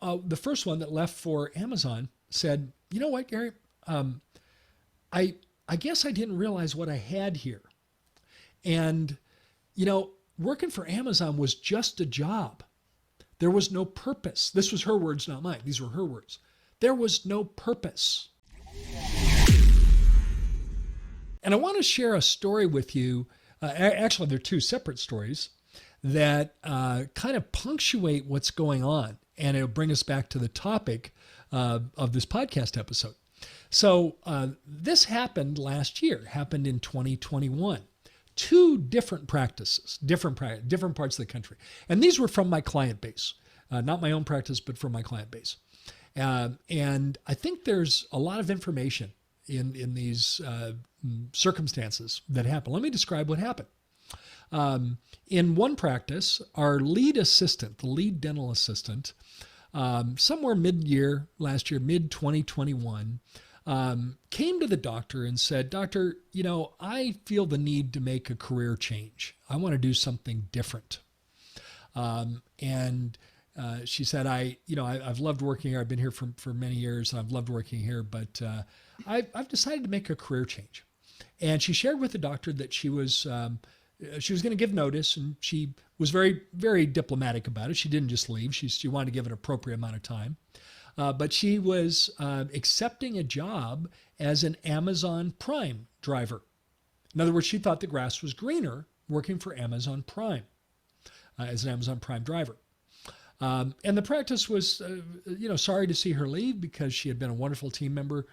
the first one that left for Amazon said, you know what, Gary, um, I, I guess I didn't realize what I had here. And, working for Amazon was just a job. There was no purpose. This was her words, not mine. These were her words. There was no purpose. And I want to share a story with you. Actually, they're two separate stories that kind of punctuate what's going on. And it'll bring us back to the topic of this podcast episode. So this happened last year, happened in 2021. Two different practices, different parts of the country. And these were from my client base, not my own practice, but from my client base. And I think there's a lot of information in these circumstances that happen. Let me describe what happened. In one practice, our lead assistant, the lead dental assistant, somewhere mid-year, last year, mid-2021, came to the doctor and said, Doctor, I feel the need to make a career change. I want to do something different. And she said, I've loved working here. I've been here for many years and I've loved working here, but I've decided to make a career change. And she shared with the doctor that she was going to give notice, and she was very, very diplomatic about it. She didn't just leave. She wanted to give an appropriate amount of time. But she was accepting a job as an Amazon Prime driver. In other words, she thought the grass was greener working for Amazon Prime as an Amazon Prime driver. And the practice was, sorry to see her leave because she had been a wonderful team member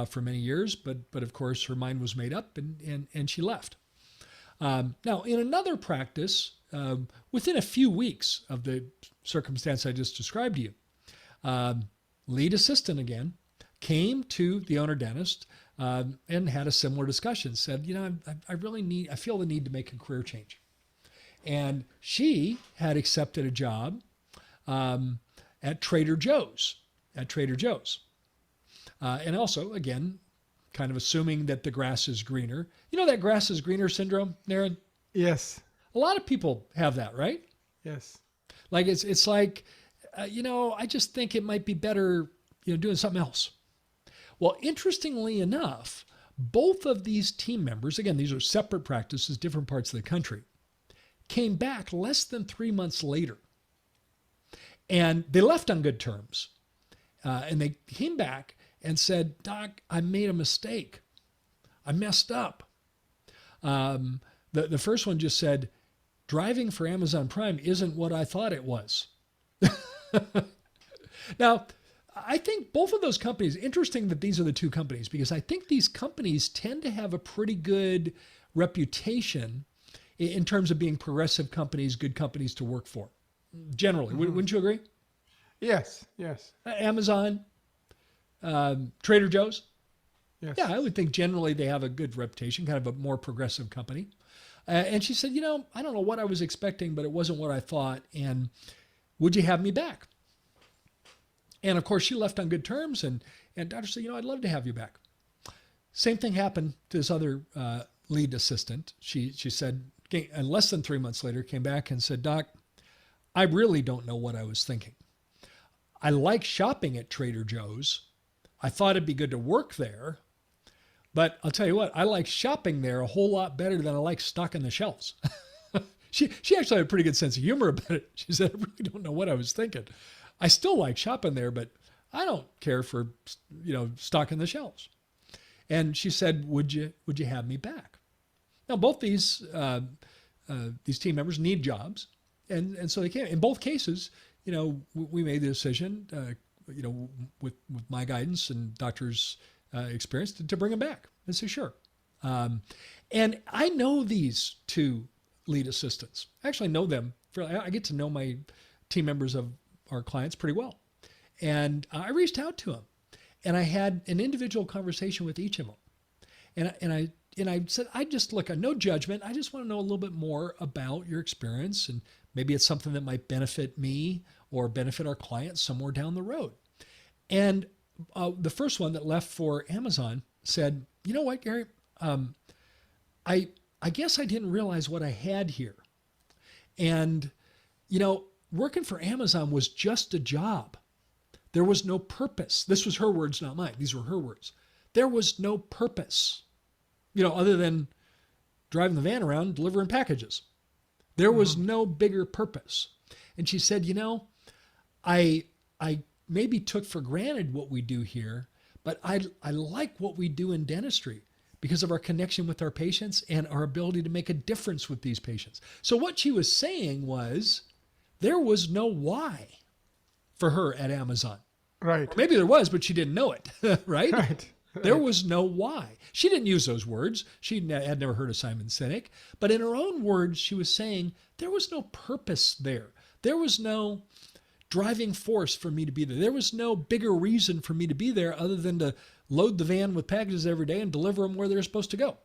for many years. But of course, her mind was made up and she left. Now, in another practice, within a few weeks of the circumstance I just described to you, lead assistant again came to the owner dentist and had a similar discussion. Said, I feel the need to make a career change. And she had accepted a job at Trader Joe's. And also, again, kind of assuming that the grass is greener. You know that grass is greener syndrome, Naren? Yes. A lot of people have that, right? Yes. Like it's like, I just think it might be better, doing something else. Well, interestingly enough, both of these team members, again, these are separate practices, different parts of the country, came back less than 3 months later. And they left on good terms. And they came back and said, Doc, I made a mistake. I messed up. The first one just said, driving for Amazon Prime isn't what I thought it was. Now, I think both of those companies, interesting that these are the two companies, because I think these companies tend to have a pretty good reputation in terms of being progressive companies, good companies to work for. Generally, wouldn't you agree? Yes. Amazon, Trader Joe's. Yes. Yeah, I would think generally they have a good reputation, kind of a more progressive company. And she said, I don't know what I was expecting, but it wasn't what I thought. And would you have me back? And of course, she left on good terms. And doctor said, I'd love to have you back. Same thing happened to this other lead assistant. She said, and less than 3 months later, came back and said, Doc, I really don't know what I was thinking. I like shopping at Trader Joe's. I thought it'd be good to work there. But I'll tell you what, I like shopping there a whole lot better than I like stocking the shelves. She actually had a pretty good sense of humor about it. She said, I really don't know what I was thinking. I still like shopping there, but I don't care for, stocking the shelves. And she said, would you have me back? Now, both these team members need jobs. And so they can. In both cases, we made the decision, with my guidance and doctor's experience to bring them back and say, sure. And I know these two lead assistants. I actually know them. I get to know my team members of our clients pretty well. And I reached out to them and I had an individual conversation with each of them. And I said, no judgment. I just want to know a little bit more about your experience, and maybe it's something that might benefit me or benefit our clients somewhere down the road. And the first one that left for Amazon said, you know what, Gary, I guess I didn't realize what I had here. And, working for Amazon was just a job. There was no purpose. This was her words, not mine. These were her words. There was no purpose, other than driving the van around, delivering packages. There was no bigger purpose. And she said, I maybe took for granted what we do here, but I like what we do in dentistry because of our connection with our patients and our ability to make a difference with these patients. So what she was saying was there was no why for her at Amazon. Right. Or maybe there was, but she didn't know it, right? Right. There was no why. She didn't use those words. She had never heard of Simon Sinek. But in her own words, she was saying there was no purpose there. There was no driving force for me to be there. There was no bigger reason for me to be there other than to load the van with packages every day and deliver them where they're supposed to go.